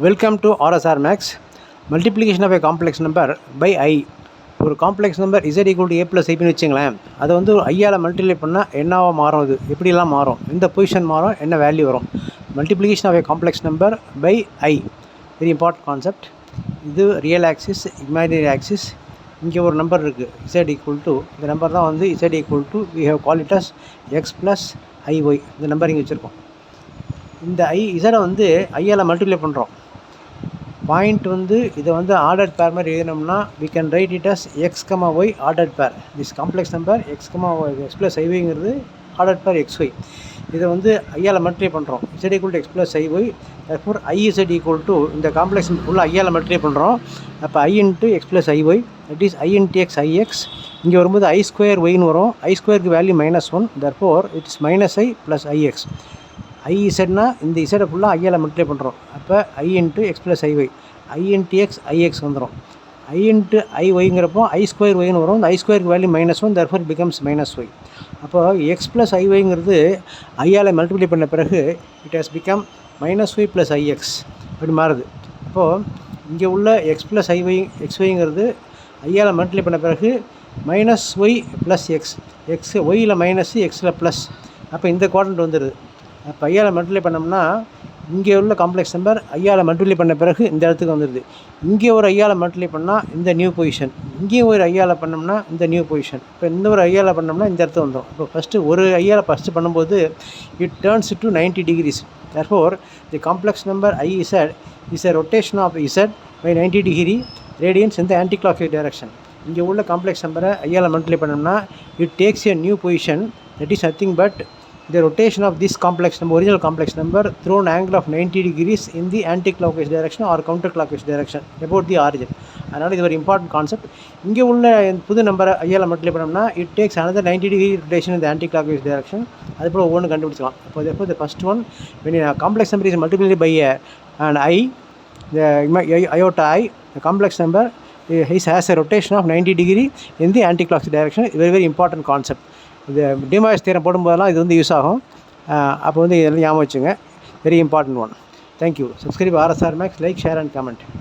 Welcome to RSR Max. Multiplication of a complex number by I. ஒரு complex number z = a + ib வச்சுங்களேன். அதை வந்து ஐயால் multiply பண்ணால் என்னவா மாறும், அது எப்படிலாம் மாறும், எந்த பொசிஷன் மாறும், என்ன வேல்யூ வரும். Multiplication of a complex number by I, very important concept. இது ரியல் ஆக்சிஸ், இமேஜினரி ஆக்சிஸ். இங்கே ஒரு நம்பர் இருக்குது z = இந்த நம்பர் தான் வந்து z = we have call it as x + iy. இந்த நம்பர் இங்கே வச்சுருக்கோம். இந்த z வந்து ஐயால் மல்டிப்ளை பண்ணுறோம். பாயிண்ட் வந்து இதை வந்து ஆர்டர் பேர் மாதிரி எழுதினோம்னா we can write it as x, y order பேர். This complex number x, y x + iy order பேர் xy. இதை வந்து ஐயால் மல்டிப்ளை பண்ணுறோம். z = x + iy. therefore iz = இந்த காம்ப்ளெக்ஸ் ஃபுல்லாக ஐயால் மல்டிப்ளை பண்ணுறோம். அப்போ i × x + iy, that is i × x ix. இங்கே வரும்போது i² yன்னு வரும். i²க்கு value -1. therefore it is -i + ix. izனா இந்த z ஃபுல்லாக ஐயால் மல்டிப்ளை பண்ணுறோம். அப்போ i × x + iy, i × x ix வந்துடும். i × iy i² yன்னு வரும். இந்த i²க்கு value -1, therefore it becomes -y. அப்போ x + iy ஐயால் மல்டிப்ளை பண்ண பிறகு it has become -y + ix அப்படி மாறுது. அப்போது இங்கே உள்ள x + iy xy ஐயால் மல்டிப்ளை பண்ண பிறகு -y + x, yயில் மைனஸ், எக்ஸில் ப்ளஸ். அப்போ இந்த குவாட்ரண்ட் வந்துடுது. அப்போ ஐயால் மல்டிப்ளை பண்ணோம்னா இங்கே உள்ள காம்ப்ளெக்ஸ் நம்பர் ஐயால் மல்டிப்ளை பண்ண பிறகு இந்த இடத்துக்கு வந்துடுது. இங்கே ஒரு ஐயால் மல்டிப்ளை பண்ணால் இந்த நியூ பொசிஷன், இங்கேயும் ஒரு ஐயால் பண்ணோம்னா இந்த நியூ பொசிஷன். இப்போ இந்த ஒரு ஐயால் பண்ணோம்னா இந்த இடத்துக்கு வந்துடும். இப்போ ஃபஸ்ட்டு ஒரு ஐயால் பண்ணும்போது it turns to 90 degrees. therefore the complex number iz is a rotation of z by 90 degree radians in the anti-clockwise direction. இங்கே உள்ள காம்ப்ளெக்ஸ் நம்பரை ஐயால் மல்டிப்ளை பண்ணோம்னா it takes a new position, that is nothing but the rotation of this complex number, original complex number, through an angle of 90 degrees in the anti-clockwise direction or counter-clockwise direction about the origin. அதனால் இது ஒரு important concept. இங்கே உள்ள புது நம்பரை ஐயால் multiply பண்ணோம்னா it takes another 90 degree rotation in the anti-clockwise direction. அதுபோல் ஒவ்வொன்று கண்டுபிடிச்சலாம். அப்போ therefore the first one, when a complex number is multiplied by an i, the iota I, the complex number has a rotation of 90 degree in the anti-clockwise direction. very very important concept. இந்த டிமாய்ஸ் theorem போடும்போதெல்லாம் இது வந்து use ஆகும். அப்போ வந்து இதெல்லாம் ஞாபகம் வச்சுங்க. Very important one. Thank you. Subscribe RSR Max, like, share and comment.